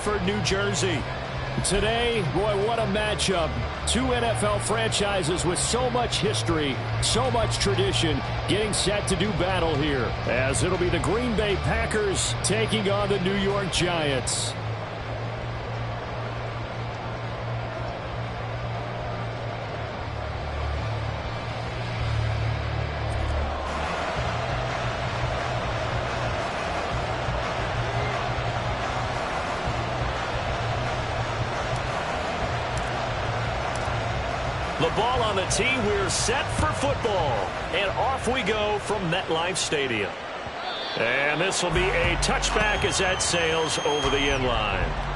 Bedford, New Jersey. Today, boy, what a matchup. Two NFL franchises with so much history, so much tradition, getting set to do battle here, as it'll be the Green Bay Packers taking on the New York Giants. The ball on the tee. We're set for football. And off we go from MetLife Stadium. And this will be a touchback as that sails over the end line.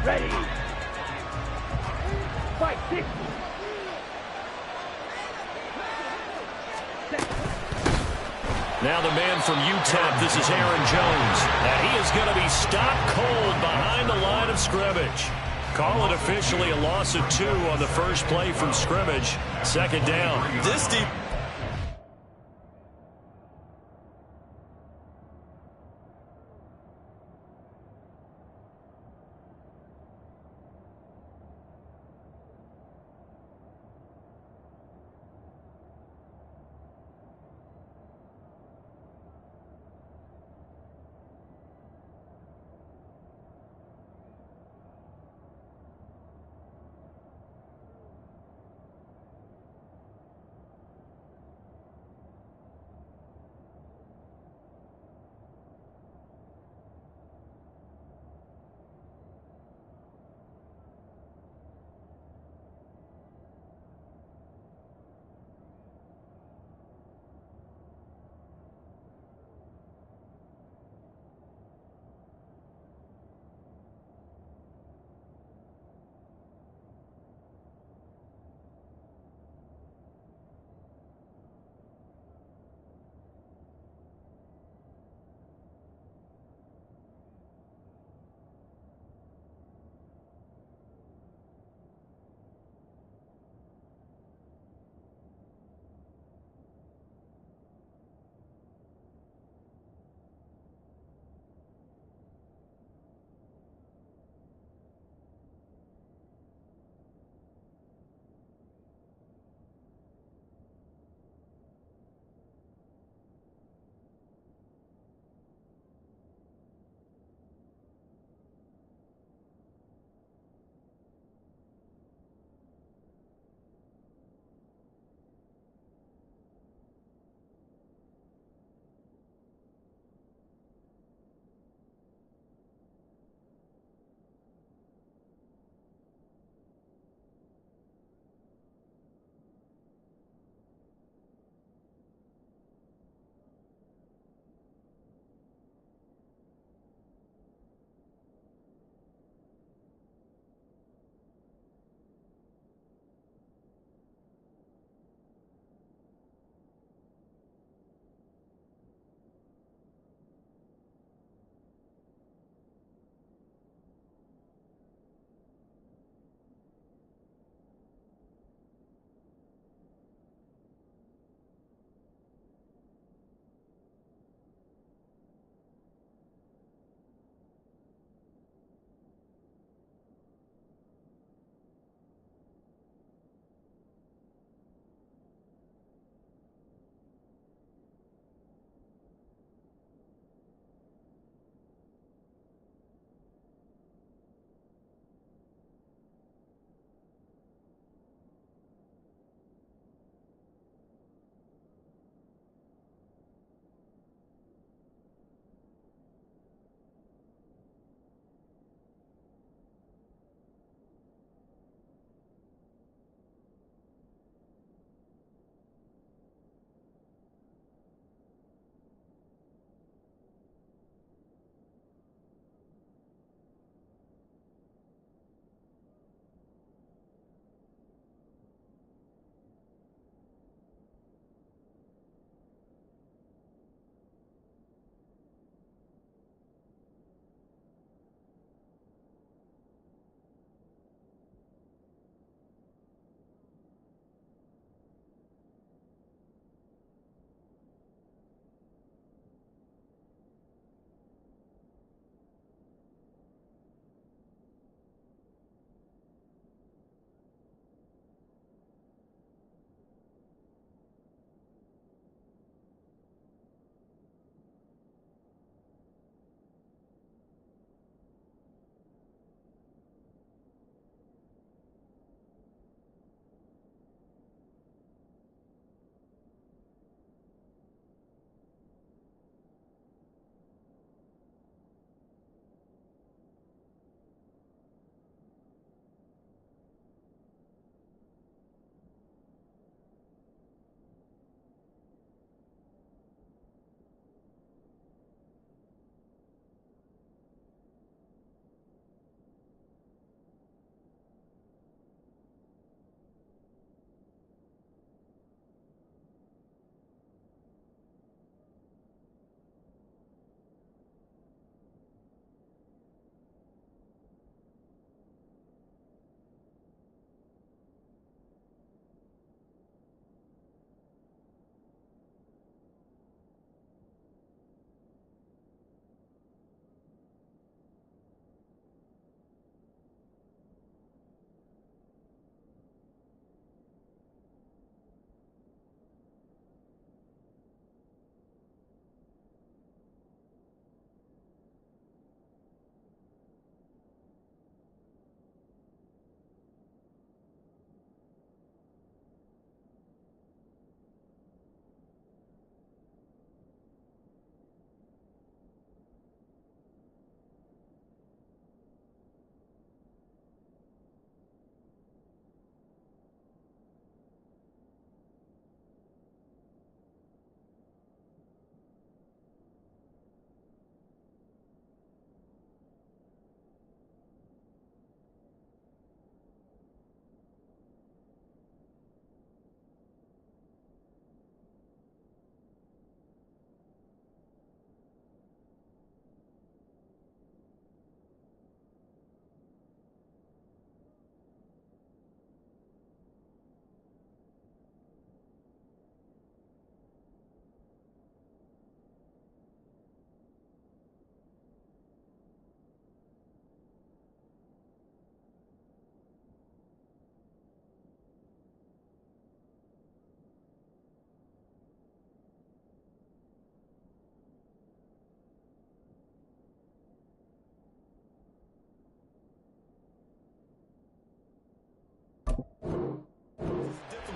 Ready. Fight, six. Now the man from UTEP, this is Aaron Jones. And he is going to be stopped cold behind the line of scrimmage. Call it officially a loss of 2 on the first play from scrimmage. Second down. This deep.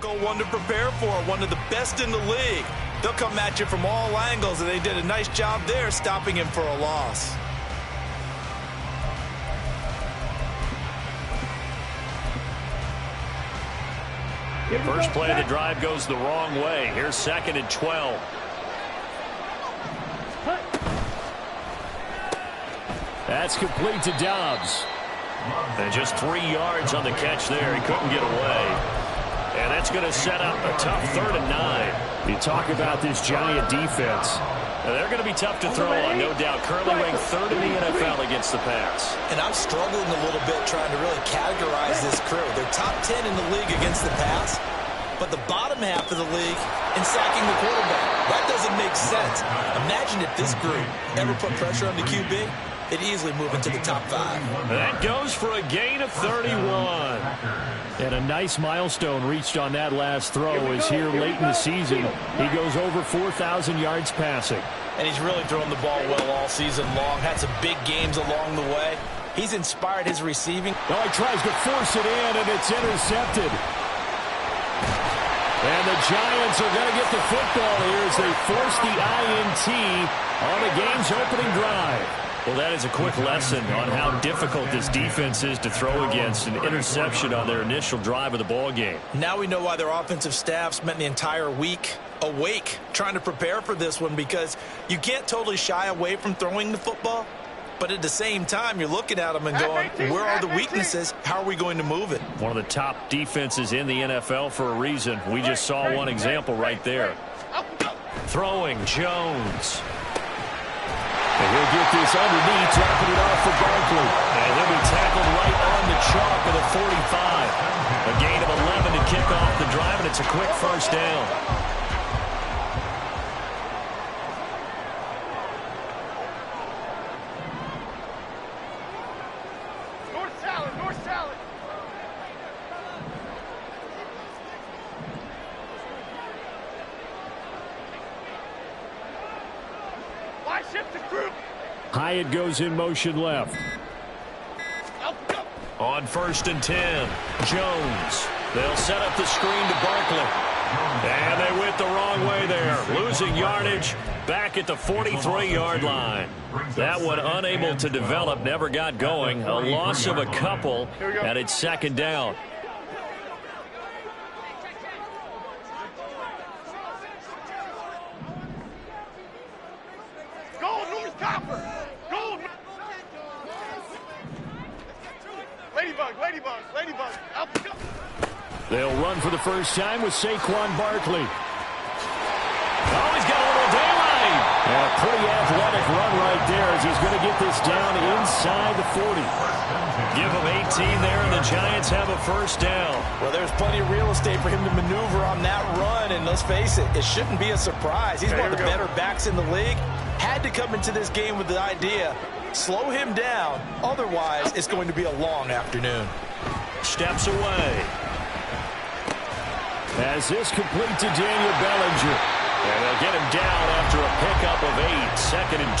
difficult one to prepare for, one of the best in the league. They'll come at you from all angles, and they did a nice job there stopping him for a loss. First play of the drive goes the wrong way. Here's 2nd and 12. That's complete to Dobbs. And just 3 yards on the catch there. He couldn't get away. And that's going to set up a tough 3rd and 9. You talk about this Giant defense. They're going to be tough to throw on, no doubt. Currently ranked 3rd in the NFL against the pass. And I'm struggling a little bit trying to really categorize this crew. They're top 10 in the league against the pass, but the bottom half of the league in sacking the quarterback. That doesn't make sense. Imagine if this group ever put pressure on the QB, they'd easily move into the top 5. That goes for a gain of 31. And a nice milestone reached on that last throw as here late in the season, he goes over 4,000 yards passing. And he's really thrown the ball well all season long. Had some big games along the way. He's inspired his receiving. Oh, he tries to force it in, and it's intercepted. And the Giants are going to get the football here as they force the INT on the game's opening drive. Well, that is a quick lesson on how difficult this defense is to throw against. An interception on their initial drive of the ball game. Now we know why their offensive staff spent the entire week awake trying to prepare for this one, because you can't totally shy away from throwing the football, but at the same time you're looking at them and going, where are the weaknesses? How are we going to move it? One of the top defenses in the NFL for a reason. We just saw one example right there. Throwing, Jones. And he'll get this underneath, dropping it off for Barkley. And he'll be tackled right on the chalk at the 45. A gain of 11 to kick off the drive, and it's a quick first down. North salad. Why shift the group? Hyatt goes in motion left. On 1st and 10, Jones. They'll set up the screen to Barkley. And they went the wrong way there. Losing yardage back at the 43-yard line. That one unable to develop, never got going. A loss of a couple, and it's 2nd down. Gold, North Copper. Gold. Ladybug. Up. They'll run for the first time with Saquon Barkley. Oh, he's got a little daylight. And a pretty athletic run right there as he's going to get this down inside the 40. Give him 18 there, and the Giants have a first down. Well, there's plenty of real estate for him to maneuver on that run, and let's face it, it shouldn't be a surprise. He's one of the better backs in the league. Had to come into this game with the idea, slow him down, otherwise it's going to be a long afternoon. Steps away. As this complete to Daniel Bellinger. And they'll get him down after a pickup of 8, 2nd and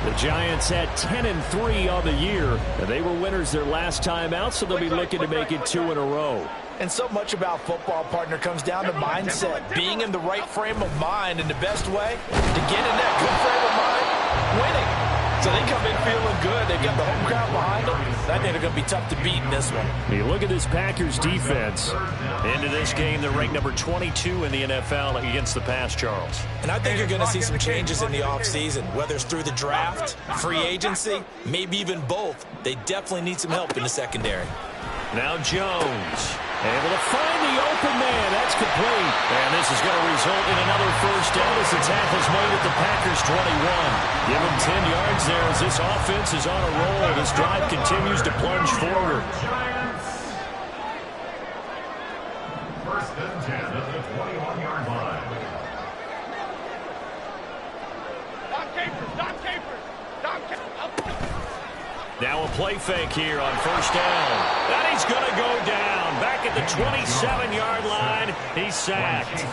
2. The Giants had 10-3 on the year, and they were winners their last time out, so they'll be looking to make it 2 in a row. And so much about football, partner, comes down to mindset, being in the right frame of mind, and the best way to get in that good frame of mind, winning. So they come in feeling good. They've got the home crowd behind them. I think they're going to be tough to beat in this one. You look at this Packers defense. Into this game, they're ranked number 22 in the NFL against the pass, Charles. And I think you're going to see some changes in the offseason, whether it's through the draft, free agency, maybe even both. They definitely need some help in the secondary. Now Jones. Able to find the open man. That's complete. And this is going to result in another first down as the tackle's made at the Packers 21. Give him 10 yards there as this offense is on a roll. This drive continues to plunge forward. First and 10 at the 21-yard line. Don Capers. Now a play fake here on first down. And he's going to go down. Back at the 27-yard line, he's sacked.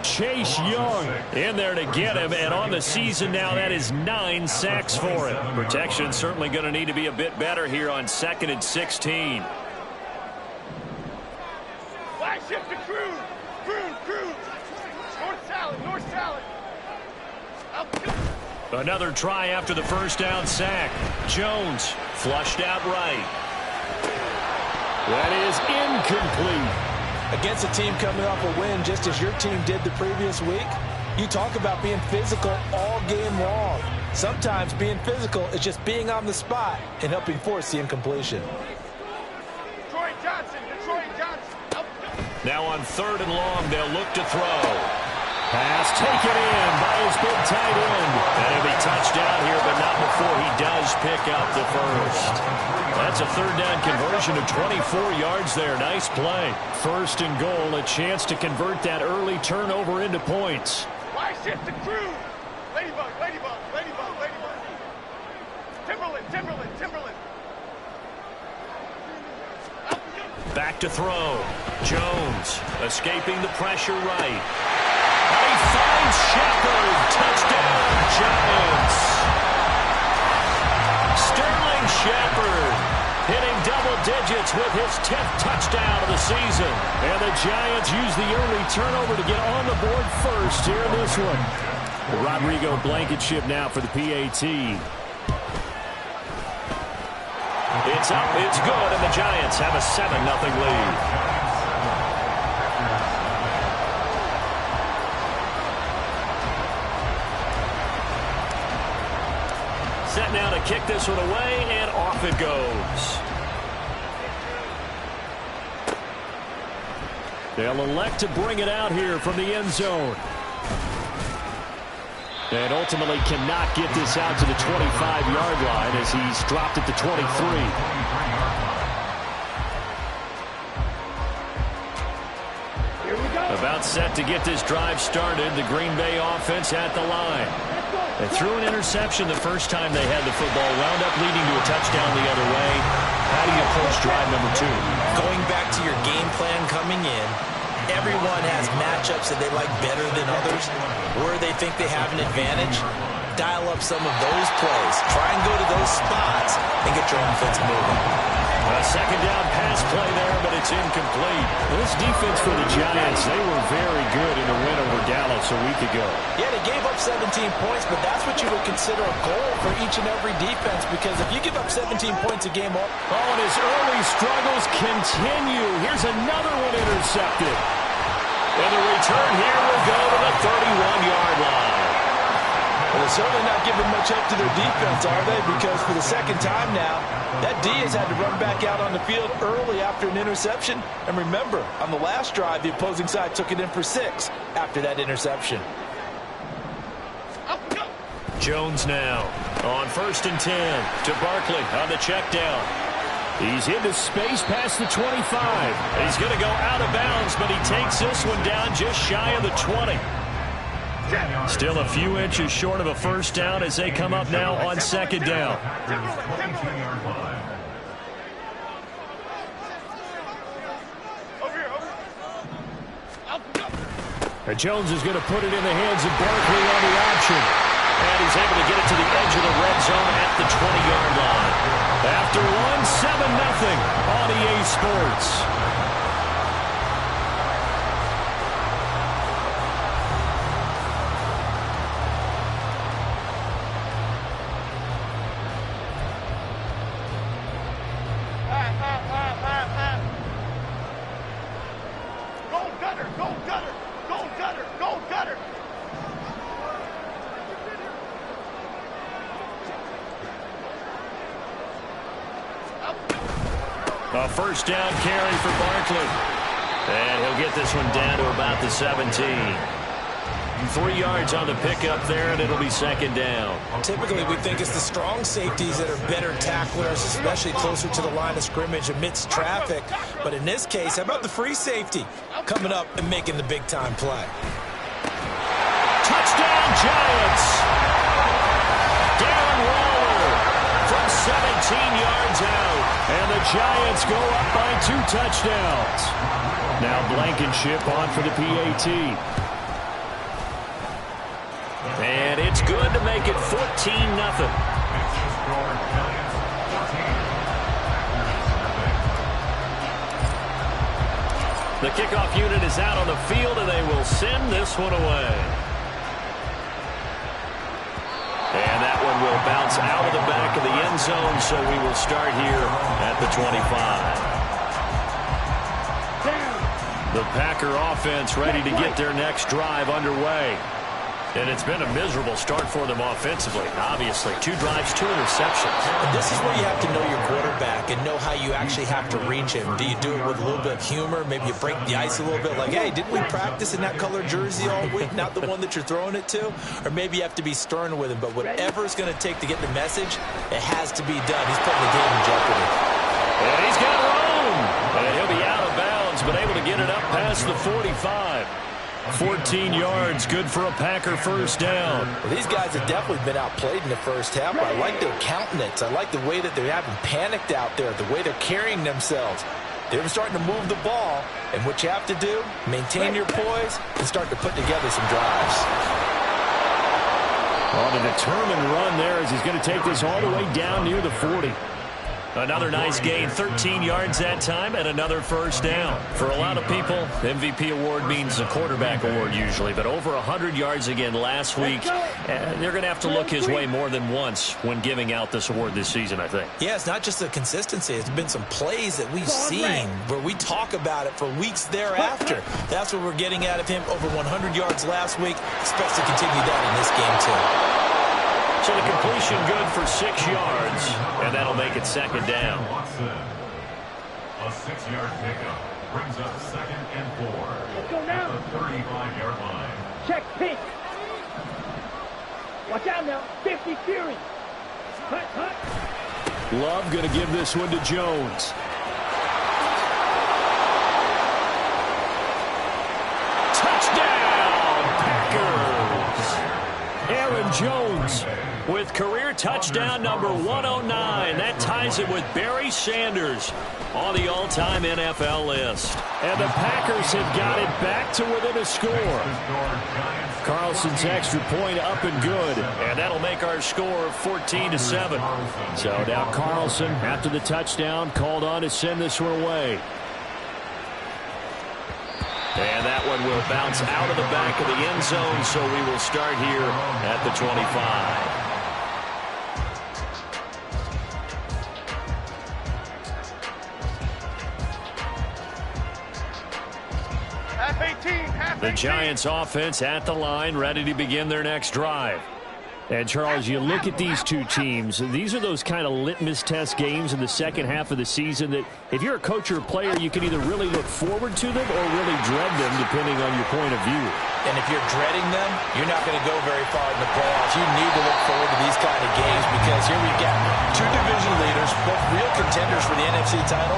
Chase Young In there to get him, and on the season now, that is 9 sacks for him. Protection certainly going to need to be a bit better here on 2nd and 16. Wide shift to Cruz. Cruz. North salad. Another try after the first down sack. Jones flushed out right. That is incomplete. Against a team coming off a win just as your team did the previous week, you talk about being physical all game long. Sometimes being physical is just being on the spot and helping force the incompletion. Detroit Johnson. Now on 3rd and long, they'll look to throw. Pass taken in by his big tight end. And he'll be touched out here, but not before he does pick up the first. That's a 3rd down conversion of 24 yards there. Nice play. 1st and goal, a chance to convert that early turnover into points. Wide shift to Cruz. Ladybug. Timberland. Back to throw. Jones escaping the pressure right. And he finds Shepard. Touchdown, Giants. Sterling Shepard hitting double digits with his 10th touchdown of the season. And the Giants use the early turnover to get on the board first here in this one. The Rodrigo Blankenship now for the PAT. It's up, it's good, and the Giants have a 7-0 lead. Set now to kick this one away, and off it goes. They'll elect to bring it out here from the end zone. And ultimately cannot get this out to the 25-yard line as he's dropped at the 23. About set to get this drive started. The Green Bay offense at the line. They threw an interception the first time they had the football. Wound up leading to a touchdown the other way. How do you approach drive number 2? Going back to your game plan coming in, everyone has matchups that they like better than others, where they think they have an advantage. Dial up some of those plays. Try and go to those spots and get your offense moving. A 2nd down pass play there, but it's incomplete. This defense for the Giants, they were very good in the win over Dallas a week ago. Yeah, they gave up 17 points, but that's what you would consider a goal for each and every defense, because if you give up 17 points a game... and his early struggles continue. Here's another one intercepted. And the return here will go to the 31-yard line. Well, they're certainly not giving much help to their defense, are they? Because for the 2nd time now, that D has had to run back out on the field early after an interception. And remember, on the last drive, the opposing side took it in for 6 after that interception. Jones now on 1st and 10 to Barkley on the check down. He's into space past the 25. He's going to go out of bounds, but he takes this one down just shy of the 20. Still a few inches short of a 1st down as they come up now on 2nd down. And Jones is going to put it in the hands of Barkley on the option. And he's able to get it to the edge of the red zone at the 20-yard line. After one, 7-0 on EA Sports. A 1st down carry for Barkley. And he'll get this one down to about the 17. 3 yards on the pickup there, and it'll be 2nd down. Typically, we think it's the strong safeties that are better tacklers, especially closer to the line of scrimmage amidst traffic. But in this case, how about the free safety coming up and making the big-time play? Touchdown, Giants! Darren Waller from 17 yards out. And the Giants go up by 2 touchdowns. Now Blankenship on for the PAT. And it's good to make it 14-0. The kickoff unit is out on the field, and they will send this one away. And that one will bounce out of the back of the end zone, so we will start here at the 25. The Packer offense ready to get their next drive underway. And it's been a miserable start for them offensively. Obviously, 2 drives, 2 interceptions. And this is where you have to know your quarterback and know how you actually have to reach him. Do you do it with a little bit of humor? Maybe you break the ice a little bit like, hey, didn't we practice in that color jersey all week, not the one that you're throwing it to? Or maybe you have to be stern with him. But whatever it's going to take to get the message, it has to be done. He's putting the game in jeopardy. And he's got room. And he'll be out of bounds, but able to get it up past the 45. 14 yards, good for a Packer first down. Well, these guys have definitely been outplayed in the first half, but I like their countenance. I like the way that they're having panicked out there, the way they're carrying themselves. They're starting to move the ball, and what you have to do, maintain your poise and start to put together some drives. On a determined run there as he's going to take this all the way down near the 40. Another nice gain, 13 yards that time, and another first down. For a lot of people, MVP award means a quarterback award usually, but over 100 yards again last week. They're going to have to look his way more than once when giving out this award this season, I think. Yeah, it's not just the consistency. It's been some plays that we've seen where we talk about it for weeks thereafter. That's what we're getting out of him. Over 100 yards last week. Expects to continue that in this game, too. So the completion good for 6 yards, and that'll make it second down. A 6-yard pickup brings up 2nd and 4. Let's go now. At the 35-yard line. Check pitch. Watch out now. 50 Fury. Hut. Love going to give this one to Jones. Touchdown, Packers! Aaron Jones with career touchdown number 109. That ties it with Barry Sanders on the all-time NFL list. And the Packers have got it back to within a score. Carlson's extra point up and good. And that'll make our score 14-7. So now Carlson, after the touchdown, called on to send this one away. And that one will bounce out of the back of the end zone, so we will start here at the 25. The Giants offense at the line, ready to begin their next drive. And, Charles, you look at these two teams, these are those kind of litmus test games in the second half of the season that if you're a coach or a player, you can either really look forward to them or really dread them, depending on your point of view. And if you're dreading them, you're not going to go very far in the playoffs. You need to look forward to these kind of games because here we got 2 division leaders, both real contenders for the NFC title.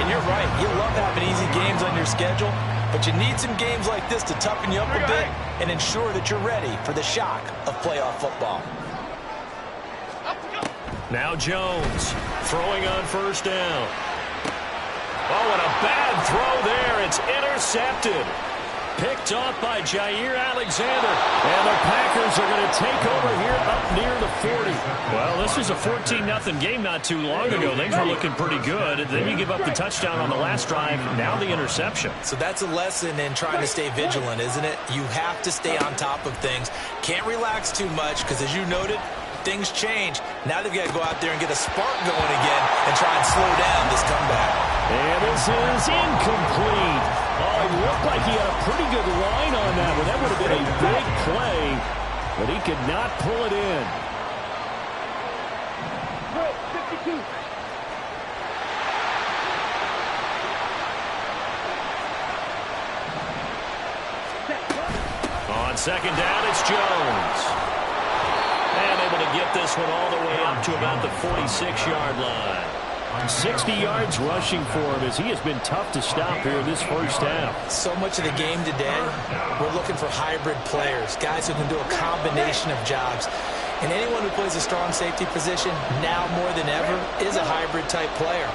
And you're right, you love having easy games on your schedule, but you need some games like this to toughen you up a bit and ensure that you're ready for the shock of playoff football. Now Jones throwing on first down. Oh, and a bad throw there. It's intercepted. Picked off by Jair Alexander. And the Packers are going to take over here up near the 40. Well, this was a 14-0 game not too long ago. Things were looking pretty good. Then you give up the touchdown on the last drive. Now the interception. So that's a lesson in trying to stay vigilant, isn't it? You have to stay on top of things. Can't relax too much because, as you noted, things change. Now they've got to go out there and get a spark going again and try and slow down this comeback. And this is incomplete. Oh, it looked like he had a pretty good line on that one. That would have been a big play, but he could not pull it in. 52. On second down, it's Jones. And able to get this one all the way up to about the 46-yard line. 60 yards rushing for him as he has been tough to stop here this first half. So much of the game today, we're looking for hybrid players, guys who can do a combination of jobs. And anyone who plays a strong safety position, now more than ever, is a hybrid-type player.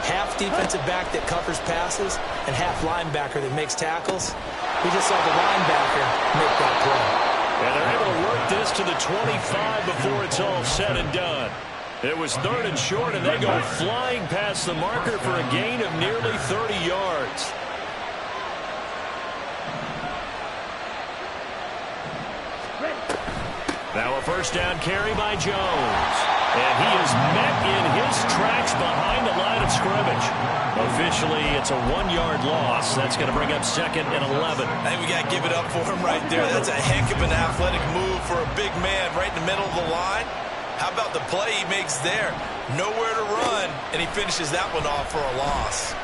Half defensive back that covers passes and half linebacker that makes tackles. We just saw the linebacker make that play. And they're able to work this to the 25 before it's all said and done. It was 3rd and short, and they go flying past the marker for a gain of nearly 30 yards. first down carry by Jones. And he is met in his tracks behind the line of scrimmage. Officially, it's a 1-yard loss. That's going to bring up 2nd and 11. I think we got to give it up for him right there. That's a heck of an athletic move for a big man right in the middle of the line. How about the play he makes there? Nowhere to run, and he finishes that one off for a loss.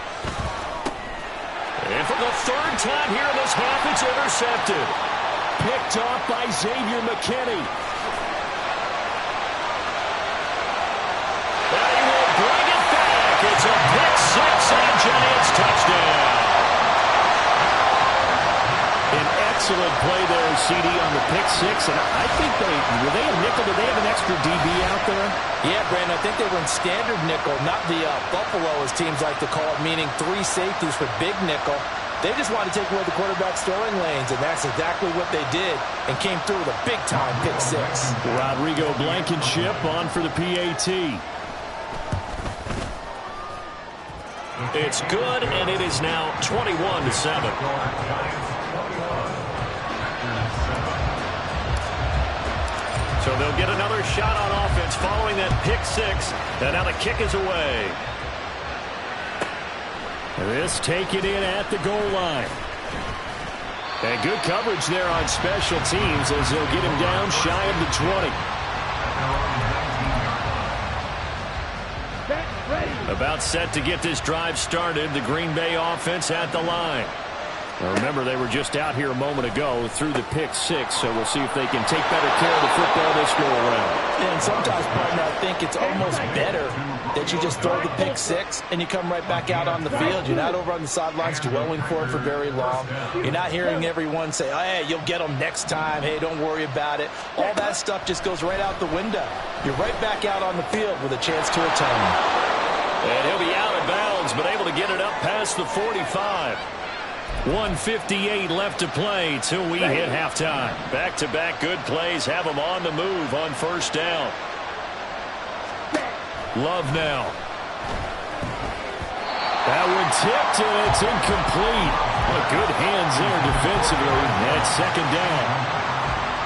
And for the 3rd time here in this half, it's intercepted. Picked off by Xavier McKinney. And he will bring it back. It's a pick 6 and a Giants touchdown. An excellent play there, CD, on the pick 6. And I think were they a nickel? Did they have an extra DB out there? Yeah, Brandon, I think they were in standard nickel, not the Buffalo, as teams like to call it, meaning 3 safeties for big nickel. They just wanted to take away the quarterback's throwing lanes, and that's exactly what they did, and came through with a big-time pick 6. Rodrigo Blankenship on for the PAT. It's good, and it is now 21-7. So they'll get another shot on offense following that pick 6, and now the kick is away. This taken in at the goal line. And good coverage there on special teams as they'll get him down shy of the 20. About set to get this drive started, the Green Bay offense at the line. Now remember, they were just out here a moment ago through the pick 6, so we'll see if they can take better care of the football this go around. And sometimes, partner, I think it's almost better that you just throw the pick 6 and you come right back out on the field. You're not over on the sidelines dwelling for it for very long. You're not hearing everyone say, oh, hey, you'll get them next time. Hey, don't worry about it. All that stuff just goes right out the window. You're right back out on the field with a chance to atone. And he'll be out of bounds, but able to get it up past the 45. 1:58 left to play till we hit halftime. Back-to-back good plays have them on the move on first down. Love now. That one tipped, and it's incomplete. Well, good hands there defensively. That's 2nd down.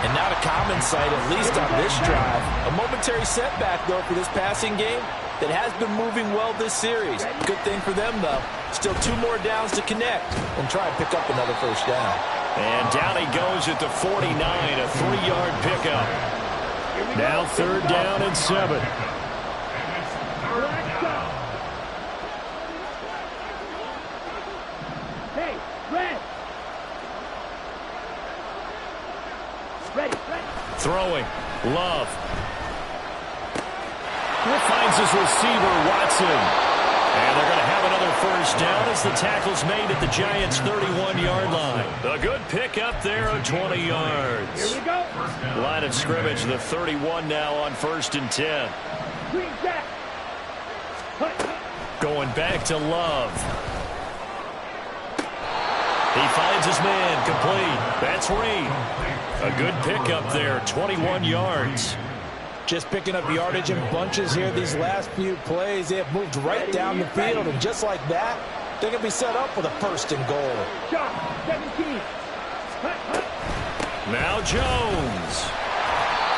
And not a common sight, at least on this drive. A momentary setback, though, for this passing game that has been moving well this series. Good thing for them, though. Still 2 more downs to connect and try and pick up another first down. And down he goes at the 49, a 3-yard pickup. Now 3rd down and 7. Hey, Red! Ready. Throwing. Love. Finds his receiver, Watson. And they're going to have another first down as the tackle's made at the Giants' 31-yard line. A good pickup there of 20 yards. Here we go. Line of scrimmage, the 31 now on 1st and 10. Green back. Going back to Love. He finds his man, complete. That's Reed. A good pickup there, 21 yards. Just picking up yardage in bunches here these last few plays. They have moved right down the field, and just like that, they're going to be set up with a 1st and goal. Shot, 17. Now Jones.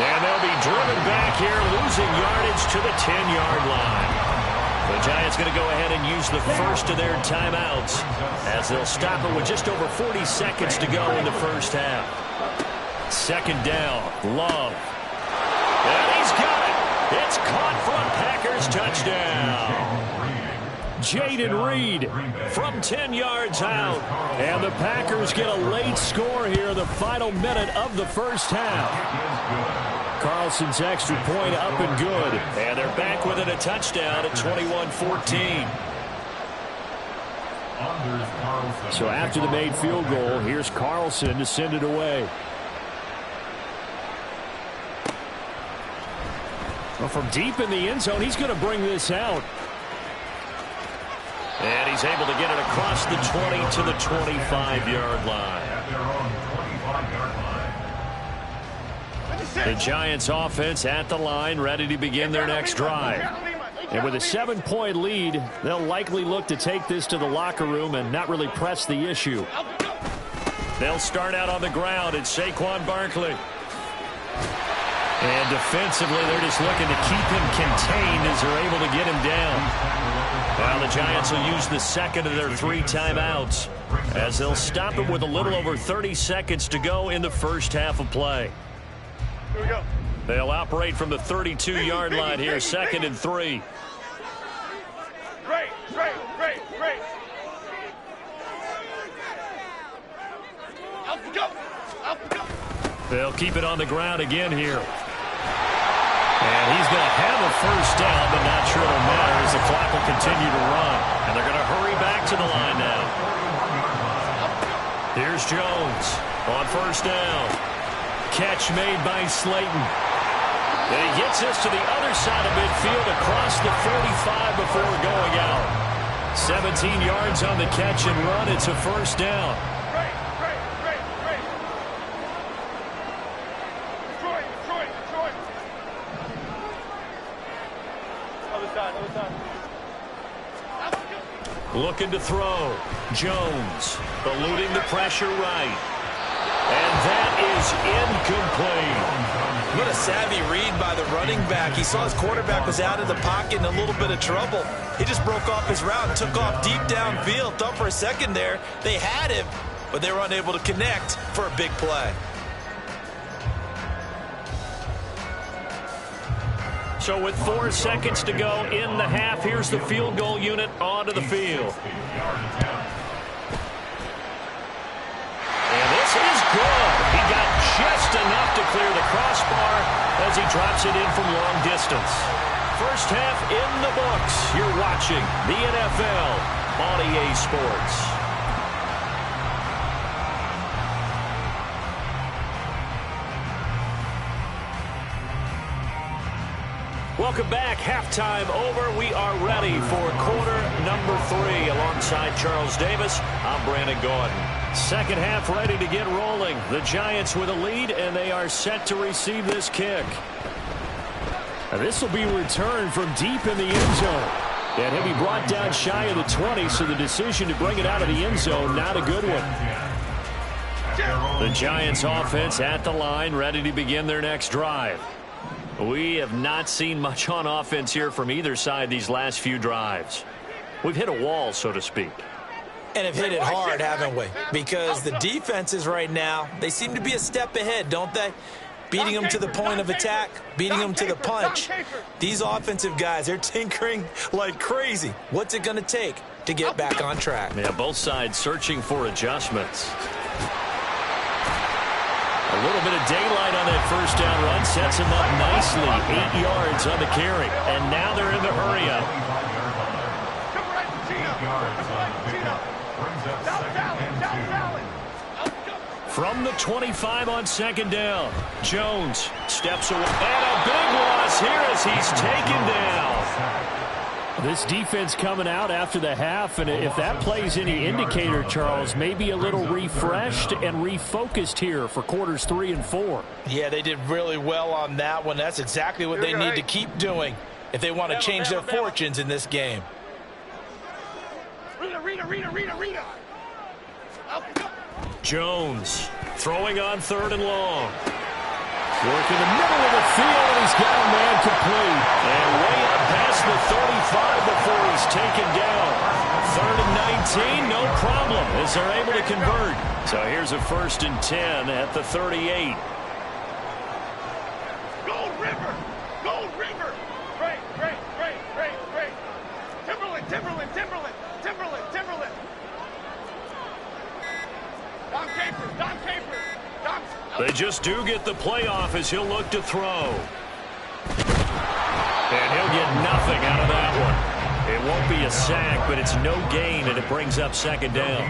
And they'll be driven back here, losing yardage to the 10-yard line. The Giants going to go ahead and use the first of their timeouts as they'll stop it with just over 40 seconds to go in the first half. 2nd down, Love. And he's got it. It's caught for a Packers touchdown. Jaden Reed From 10 yards out. And the Packers get a late score here, the final minute of the first half. Carlson's extra point up and good. And they're back within a touchdown at 21-14. So after the made field goal, here's Carlson to send it away. Well, from deep in the end zone, he's going to bring this out. And he's able to get it across the 20 to the 25-yard line. The Giants offense at the line, ready to begin their next drive. And with a 7-point lead, they'll likely look to take this to the locker room and not really press the issue. They'll start out on the ground. It's Saquon Barkley. And defensively, they're just looking to keep him contained as they're able to get him down. Well, the Giants will use the second of their 3 timeouts as they'll stop him with a little over 30 seconds to go in the first half of play. Here we go. They'll operate from the 32-yard line here, 2nd and 3. Great. Out we go. They'll keep it on the ground again here. And he's going to have a first down, but not sure it'll matter as the clock will continue to run. And they're going to hurry back to the line now. Here's Jones on first down. Catch made by Slayton. And he gets us to the other side of midfield across the 45 before going out. 17 yards on the catch and run. It's a first down. Great. Detroit. Other side. Looking to throw. Jones eluding the pressure right. And that is incomplete. What a savvy read by the running back. He saw his quarterback was out of the pocket in a little bit of trouble. He just broke off his route and took off deep downfield. Thought for a second there they had him, but they were unable to connect for a big play. So with 4 seconds to go in the half, here's the field goal unit onto the field. And this is good. He got just enough to clear the crossbar as he drops it in from long distance. First half in the books. You're watching the NFL on EA Sports. Welcome back. Halftime over. We are ready for quarter number 3. Alongside Charles Davis, I'm Brandon Gordon. Second half ready to get rolling. The Giants with a lead, and they are set to receive this kick. And this will be returned from deep in the end zone. And he'll be brought down shy of the 20, so the decision to bring it out of the end zone, not a good one. The Giants offense at the line, ready to begin their next drive. We have not seen much on offense here from either side these last few drives. We've hit a wall, so to speak. And have hit it hard, haven't we? Because the defenses right now, they seem to be a step ahead, don't they? Beating them to the point of attack, beating them to the punch. These offensive guys, they're tinkering like crazy. What's it going to take to get back on track? Yeah, both sides searching for adjustments. A little bit of daylight on that first down run sets him up nicely. 8 yards on the carry. And now they're in the hurry-up. From the 25 on second down, Jones steps away. And a big loss here as he's taken down. This defense coming out after the half, and if that plays any indicator, Charles, maybe a little refreshed and refocused here for quarters 3 and 4. Yeah, they did really well on that one. That's exactly what they need to keep doing if they want to change their fortunes in this game. Rita. Jones throwing on 3rd and long. Work in the middle of the field, and he's got a man complete. And way up past the 35 before he's taken down. 3rd and 19, no problem, as they're able to convert. So here's a 1st and 10 at the 38. Gold River. Great. Timberland. Don Capers. They just do get the playoff as he'll look to throw. And he'll get nothing out of that one. It won't be a sack, but it's no gain, and it brings up 2nd down.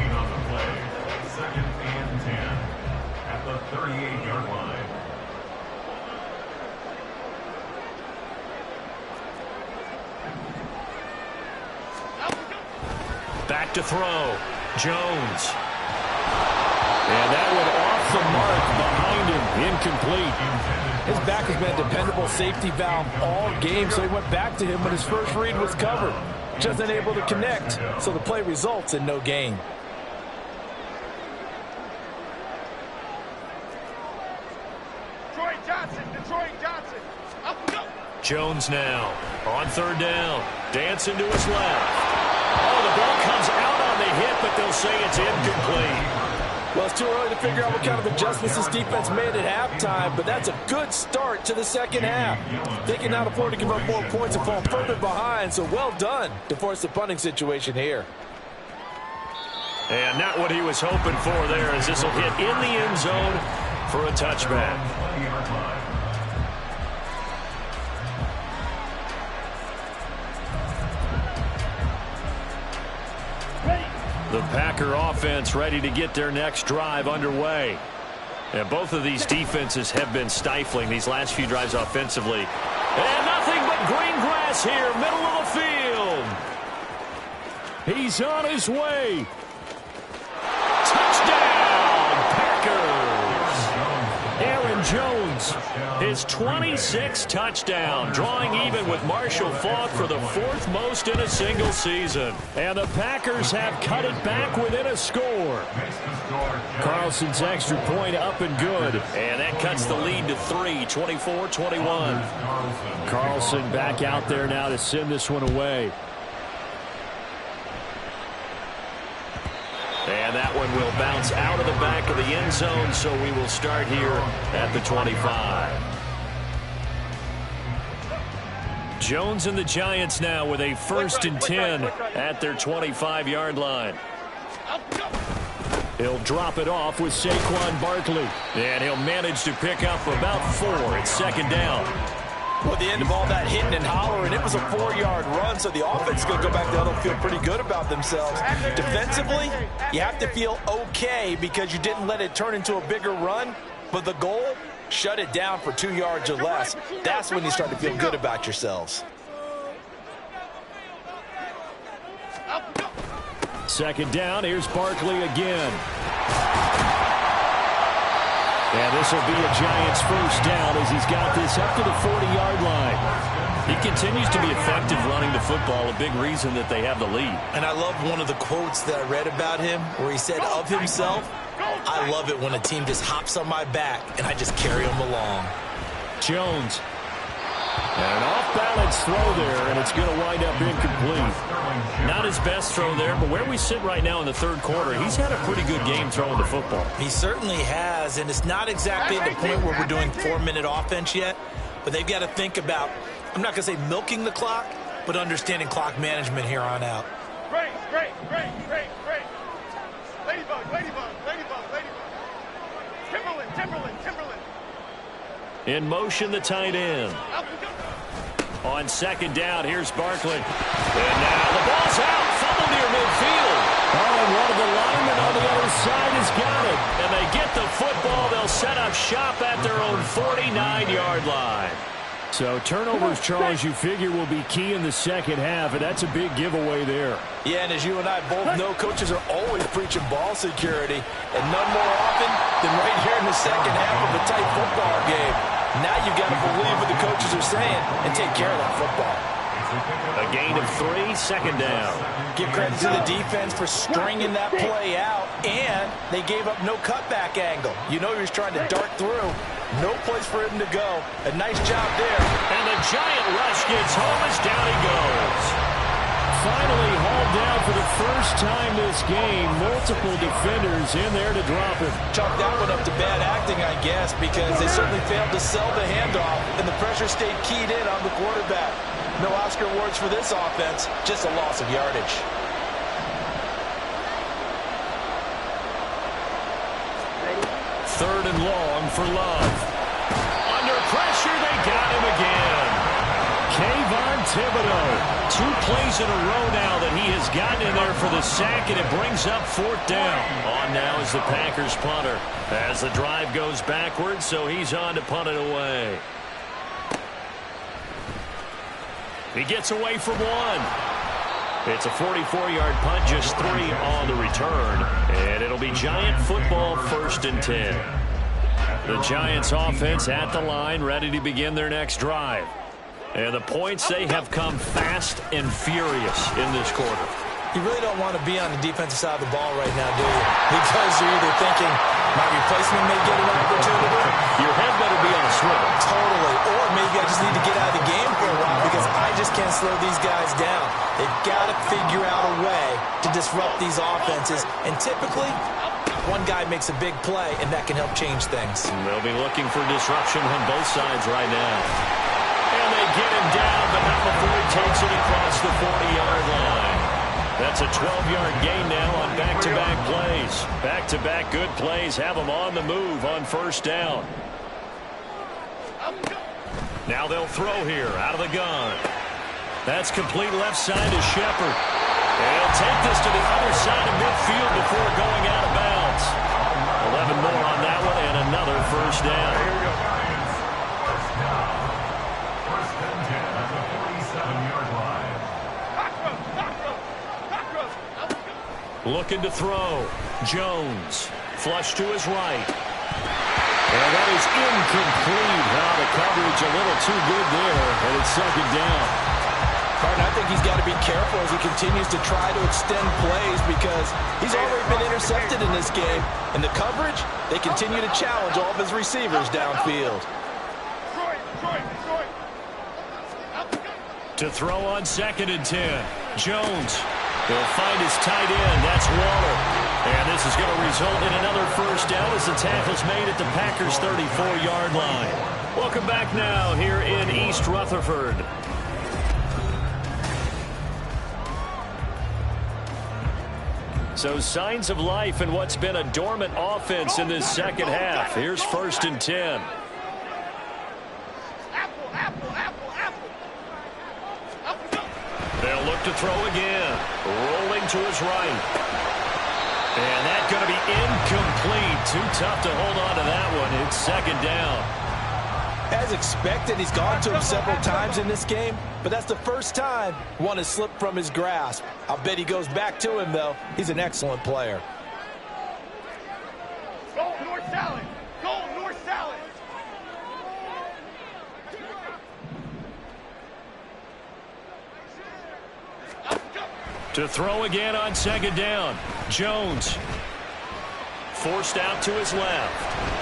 2nd and 10 at the 38-yard line. Back to throw. Jones. And that one off the mark behind him. Incomplete. His back has been a dependable safety valve all game, so he went back to him when his first read was covered. Just unable to connect, so the play results in no gain. Detroit Johnson. Jones now on third down. Dancing to his left. Oh, the ball comes out on the hit, but they'll say it's incomplete. Well, it's too early to figure out what kind of adjustments this defense made at halftime, but that's a good start to the second half. They can now afford to give up more points and fall further behind, so well done to force the punting situation here. And not what he was hoping for there, as this will hit in the end zone for a touchback. The Packer offense ready to get their next drive underway. And both of these defenses have been stifling these last few drives offensively. And nothing but green grass here, middle of the field. He's on his way. Touchdown, Packers! Aaron Jones. His 26th touchdown, drawing even with Marshall Faulk for the 4th most in a single season. And the Packers have cut it back within a score. Carlson's extra point up and good. And that cuts the lead to 3, 24-21. Carlson back out there now to send this one away. And that one will bounce out of the back of the end zone, so we will start here at the 25. Jones and the Giants now with a 1st and 10 at their 25-yard line. He'll drop it off with Saquon Barkley. And he'll manage to pick up about 4 at 2nd down. Well, at the end of all that hitting and hollering, it was a 4-yard run, so the offense is going to go back there and feel pretty good about themselves. Defensively, you have to feel okay because you didn't let it turn into a bigger run, but the goal, shut it down for 2 yards or less. That's when you start to feel good about yourselves. 2nd down, here's Barkley again. And this will be a Giants 1st down as he's got this up to the 40-yard line. He continues to be effective running the football, a big reason that they have the lead. And I love one of the quotes that I read about him where he said of himself, I love it when a team just hops on my back and I just carry them along. Jones. And an off-balance throw there, and it's going to wind up incomplete. Not his best throw there, but where we sit right now in the 3rd quarter, he's had a pretty good game throwing the football. He certainly has, and it's not exactly at the point where we're doing 4-minute offense yet, but they've got to think about, I'm not going to say milking the clock, but understanding clock management here on out. Great. Ladybug. Timberland. In motion, the tight end. On 2nd down, here's Barkley. And now the ball's out. Fumble near midfield. Oh, and one of the linemen on the other side has got it. And they get the football. They'll set up shop at their own 49-yard line. So turnovers, Charles, you figure will be key in the second half, and that's a big giveaway there. Yeah, and as you and I both know, coaches are always preaching ball security, and none more often than right here in the second half of a tight football game. Now you've got to believe what the coaches are saying and take care of that football. A gain of 3, 2nd down. Give credit to the defense for stringing that play out, and they gave up no cutback angle. You know he was trying to dart through. No place for him to go. A nice job there. And the giant rush gets home as down he goes. Finally hauled down for the first time this game. Multiple defenders in there to drop him. Chalk that one up to bad acting, I guess, because they certainly failed to sell the handoff, and the pressure stayed keyed in on the quarterback. No Oscar awards for this offense, just a loss of yardage. Third and long for Love. Under pressure, they got him again. Kayvon Thibodeau. 2 plays in a row now that he has gotten in there for the sack, and it brings up 4th down. On now is the Packers punter as the drive goes backwards, so he's on to punt it away. He gets away from 1. It's a 44-yard punt, just 3 on the return, and it'll be Giant football 1st and 10. The Giants offense at the line, ready to begin their next drive. And the points, they have come fast and furious in this quarter. You really don't want to be on the defensive side of the ball right now, do you? Because you're either thinking, my replacement may get an opportunity. Your head better be on a swivel. Totally. Or maybe I just need to get out of the game for a while because I just can't slow these guys down. They've got to figure out a way to disrupt these offenses. And typically, one guy makes a big play, and that can help change things. And they'll be looking for disruption on both sides right now. And they get him down, but not before he takes it across the 40-yard line. That's a 12-yard gain now on back-to-back plays. Back-to-back good plays have them on the move on first down. Now they'll throw here out of the gun. That's complete left side to Shepard. And he'll take this to the other side of midfield before going out of bounds. 11 more on that one and another first down. Here we go. First down. First and 10 at the 47-yard line. Looking to throw. Jones. Flush to his right. And that is incomplete. Now the coverage a little too good there, and it's second down. Carton, I think he's got to be careful as he continues to try to extend plays because he's already been intercepted in this game. And the coverage, they continue to challenge all of his receivers downfield. To throw on second and 10. Jones will find his tight end. That's Waller. And this is going to result in another first down as the tackle's made at the Packers' 34-yard line. Welcome back now here in East Rutherford. So signs of life in what's been a dormant offense in this second half. Here's first and 10. They'll look to throw again. Rolling to his right. And that's going to be incomplete. Too tough to hold on to that one. It's second down. As expected, he's gone to him several times in this game, but that's the first time one has slipped from his grasp. I'll bet he goes back to him, though. He's an excellent player. Go north salad. Go north salad. To throw again on second down. Jones. Forced out to his left.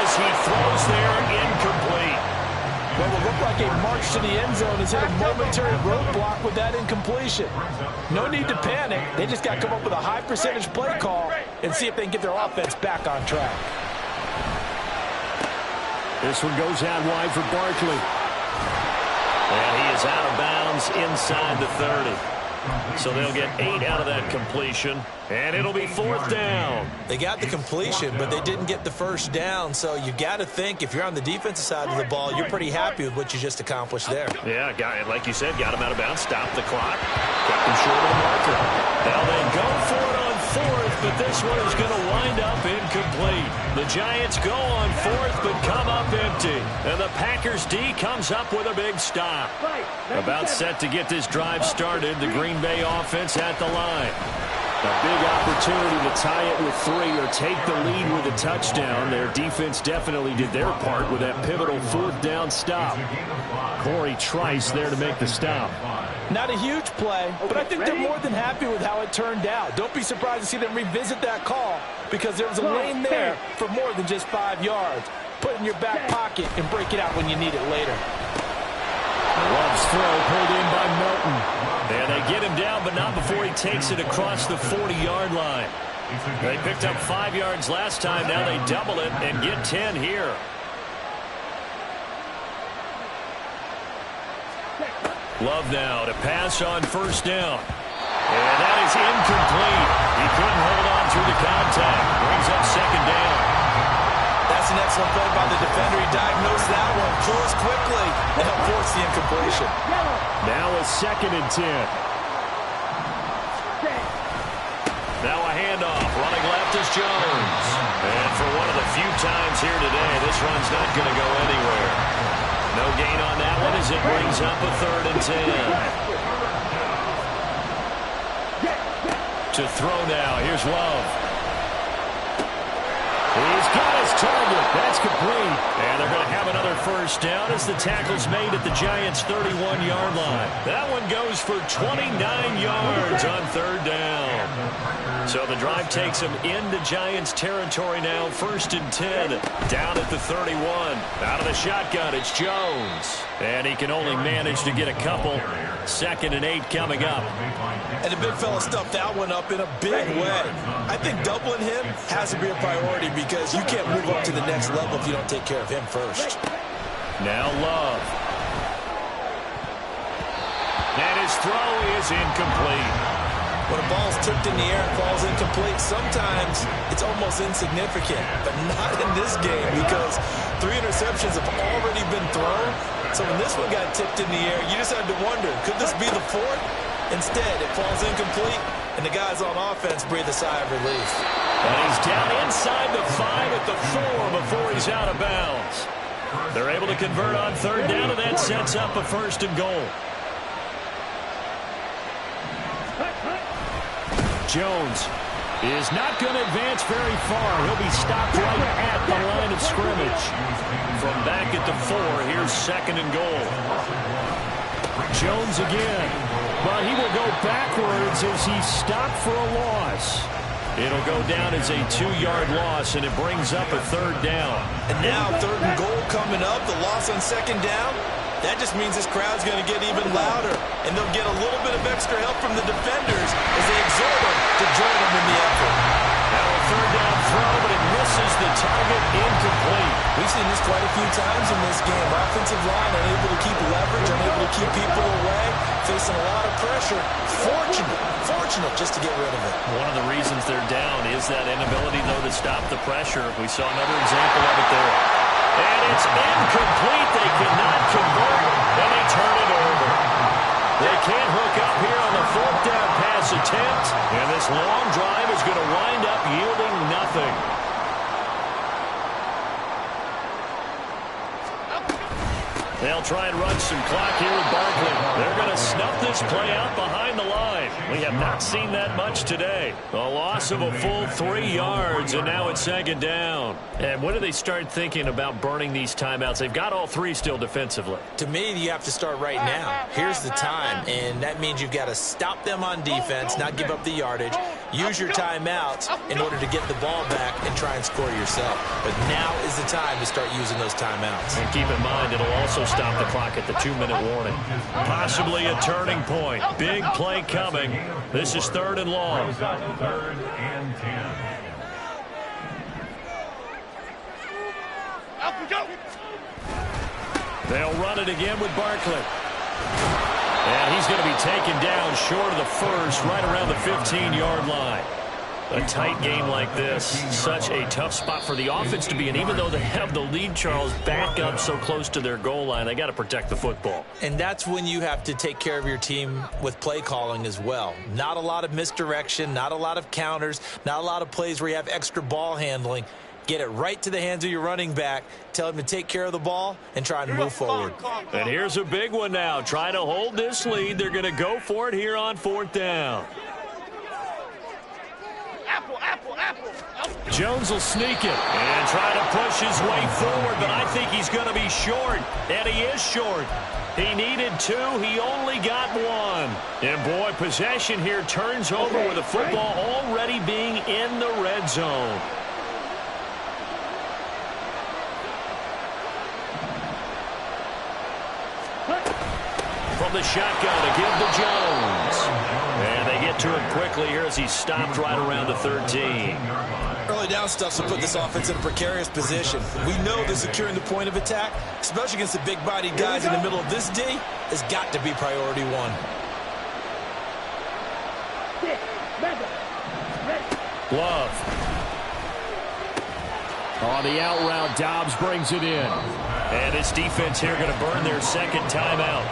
He throws there, incomplete. Well, it looked like a march to the end zone has hit a momentary roadblock with that incompletion. No need to panic. They just got to come up with a high percentage play call and see if they can get their offense back on track. This one goes out wide for Barkley. And he is out of bounds inside the 30. So they'll get 8 out of that completion, and it'll be fourth down. They got the completion, but they didn't get the first down, so you got to think if you're on the defensive side of the ball, you're pretty happy with what you just accomplished there. Yeah, like you said, got him out of bounds, stopped the clock, kept him short of the marker. Now they go for it on fourth, but this one is going to wind up incomplete. The Giants go on fourth, but come up empty. And the Packers D comes up with a big stop. About set to get this drive started, the Green Bay offense at the line. A big opportunity to tie it with 3 or take the lead with a touchdown. Their defense definitely did their part with that pivotal fourth down stop. Corey Trice there to make the stop. Not a huge play, but I think they're more than happy with how it turned out. Don't be surprised to see them revisit that call because there was a lane there for more than just 5 yards. Put it in your back pocket and break it out when you need it later. Love's throw pulled in by Melton. And they get him down, but not before he takes it across the 40-yard line. They picked up 5 yards last time. Now they double it and get 10 here. Love now to pass on first down. And that is incomplete. He couldn't hold on through the contact. Brings up second down. That's an excellent play by the defender. He diagnosed that one, pulls quickly, and helped force the incompletion. Now a second and 10. Now a handoff. Running left is Jones. And for one of the few times here today, this run's not going to go anywhere. No gain on that one as it brings up a third and 10. To throw now. Here's Love. He's got his target. That's complete. And they're going to have another first down as the tackle's made at the Giants' 31-yard line. That one goes for 29 yards on third down. So the drive takes them into Giants territory now. 1st and 10, down at the 31. Out of the shotgun, it's Jones. And he can only manage to get a couple. 2nd and 8 coming up. And the big fella stuffed that one up in a big way. I think doubling him has to be a priority because you can't move up to the next level if you don't take care of him first. Now Love. And his throw is incomplete. When a ball's tipped in the air and falls incomplete, sometimes it's almost insignificant, but not in this game because 3 interceptions have already been thrown. So when this one got tipped in the air, you just had to wonder, could this be the 4th? Instead, it falls incomplete, and the guys on offense breathe a sigh of relief. And he's down inside the 5 at the 4 before he's out of bounds. They're able to convert on third down, and that sets up a 1st and goal. Jones is not going to advance very far. He'll be stopped right at the line of scrimmage. From back at the 4, here's 2nd and goal. Jones again, but he will go backwards as he's stopped for a loss. It'll go down as a 2-yard loss, and it brings up a 3rd down. And now 3rd and goal coming up, the loss on 2nd down. That just means this crowd's going to get even louder, and they'll get a little bit of extra help from the defenders as they exhort them to join them in the effort. Now a 3rd down throw, but it misses the target, incomplete. We've seen this quite a few times in this game. Offensive line unable to keep leverage, unable to keep people away, facing a lot of pressure. Fortunate just to get rid of it. One of the reasons they're down is that inability, though, to stop the pressure. We saw another example of it there. And it's incomplete. They cannot convert, and they turn it over. They can't hook up here on the 4th down pass attempt, and this long drive is going to wind up yielding nothing. They'll try and run some clock here with Barkley. They're going to snuff this play out behind the line. We have not seen that much today. A loss of a full 3 yards, and now it's 2nd down. And when do they start thinking about burning these timeouts? They've got all 3 still defensively. To me, you have to start right now. Here's the time, and that means you've got to stop them on defense, not give up the yardage, use your timeouts in order to get the ball back and try and score yourself. But now is the time to start using those timeouts. And keep in mind, it'll also stop the clock at the 2-minute warning. Possibly a turning point. Big play coming. This is 3rd and long. 3rd and 10. They'll run it again with Barkley. And he's going to be taken down short of the 1st, right around the 15-yard line. A tight game like this, such a tough spot for the offense to be in. Even though they have the lead, Charles, back up so close to their goal line, they got to protect the football. And that's when you have to take care of your team with play calling as well. Not a lot of misdirection, not a lot of counters, not a lot of plays where you have extra ball handling. Get it right to the hands of your running back, tell him to take care of the ball, and try and move forward. And here's a big one now. Trying to hold this lead. They're going to go for it here on 4th down. Jones will sneak it and try to push his way forward, but I think he's going to be short, and he is short. He needed 2. He only got 1. And, boy, possession here turns over with the football already being in the red zone. From the shotgun to give to Jones. And they get to him quickly here as he's stopped right around the 13. Early down stuff will put this offense in a precarious position. We know that securing the point of attack, especially against the big-bodied guys in the middle of this D, has got to be priority 1. Love. On the out route, Dobbs brings it in. And this defense here going to burn their 2nd timeout.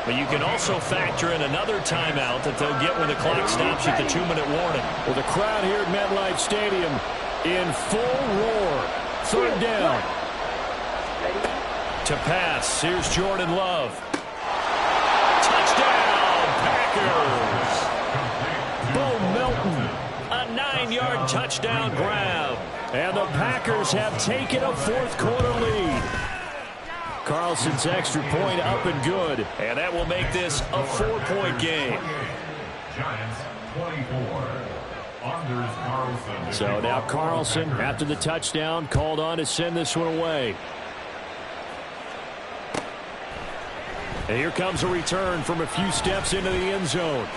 But you can also factor in another timeout that they'll get when the clock stops at the 2-minute warning. Well, the crowd here at MetLife Stadium in full roar. 3rd down. To pass, here's Jordan Love. Touchdown, Packers! Bo Melton, a 9-yard touchdown grab. And the Packers have taken a fourth-quarter lead. Carlson's extra point up and good. And that will make this a 4-point game. Giants 24. Anders Carlson. So now Carlson, after the touchdown, called on to send this one away. And here comes a return from a few steps into the end zone.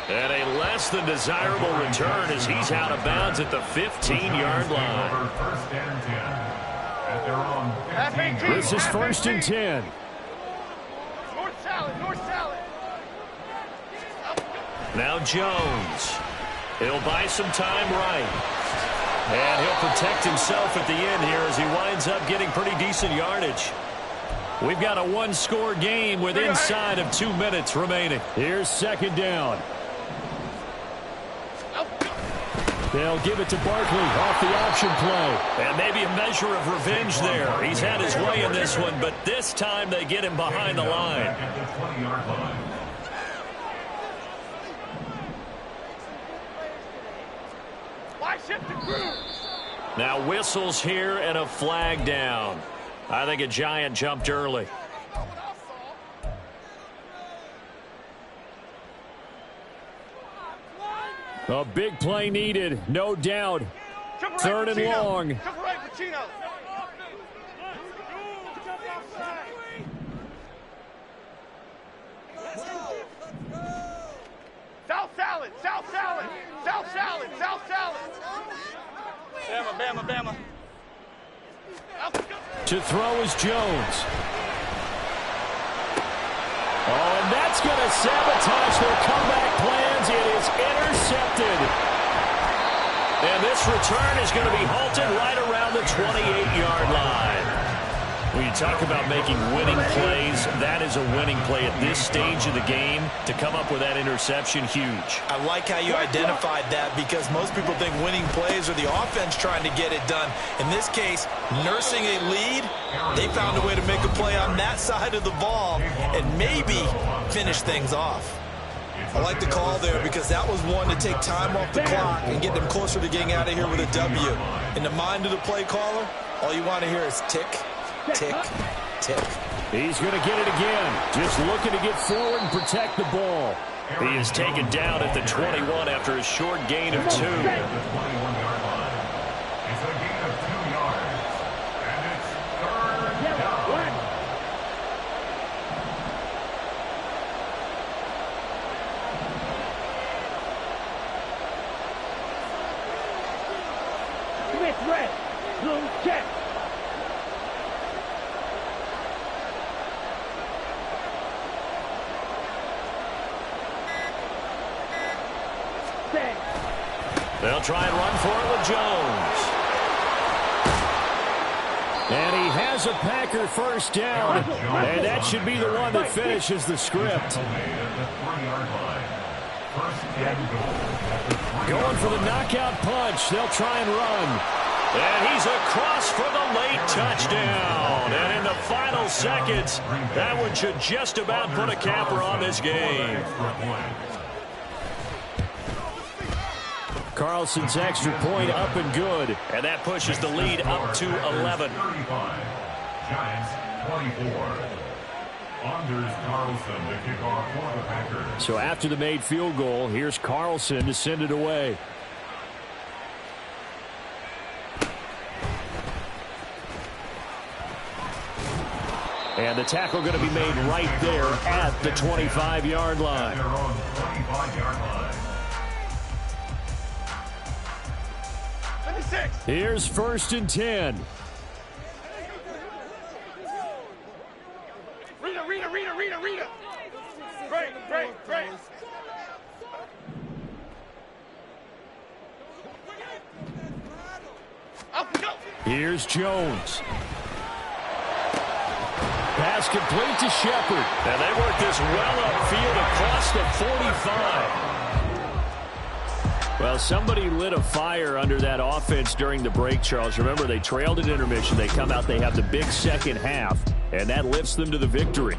And a less than desirable return as he's out of bounds at the 15-yard line. First and 10. At their own 15. This is first and 10. North salad, north salad. Now Jones. He'll buy some time right. And he'll protect himself at the end here as he winds up getting pretty decent yardage. We've got a one-score game with inside of 2 minutes remaining. Here's second down. They'll give it to Barkley off the option play. And maybe a measure of revenge there. He's had his way in this one, but this time they get him behind the line. At the 20-yard line. Why shift the crew? Now whistles here and a flag down. I think a Giant jumped early. A big play needed, no doubt. Third and long. Cover right, Pacino. South salad, south salad, south salad, south salad. Bama, Bama, Bama. To throw is Jones. Oh, and that's going to sabotage their comeback plans. It is intercepted. And this return is going to be halted right around the 28-yard line. When you talk about making winning plays, that is a winning play at this stage of the game. To come up with that interception, huge. I like how you identified that because most people think winning plays are the offense trying to get it done. In this case, nursing a lead, they found a way to make a play on that side of the ball and maybe finish things off. I like the call there because that was one to take time off the clock and get them closer to getting out of here with a W. In the mind of the play caller, all you want to hear is tick, tick, tick. He's going to get it again. Just looking to get forward and protect the ball. He is taken down at the 21 after a short gain of 2. At the 21-yard line. It's a gain of 2 yards. And it's third down. Smith red, blue check. They'll try and run for it with Jones. And he has a Packer first down. And that should be the one that finishes the script. Going for the knockout punch. They'll try and run. And he's across for the late touchdown. And in the final seconds, that one should just about put a capper on this game. Carlson's extra point up and good. And that pushes the lead up to 11. 35. Giants 24. Anders Carlson to kick off for the Packers. So after the made field goal, here's Carlson to send it away. And the tackle going to be made right there at the 25-yard line. Their own 25-yard line. Here's first and 10. Rita. Great. Here's Jones. Pass complete to Shepard. And they work this well upfield across the 45. Well, somebody lit a fire under that offense during the break, Charles. Remember, they trailed at intermission. They come out, they have the big second half, and that lifts them to the victory.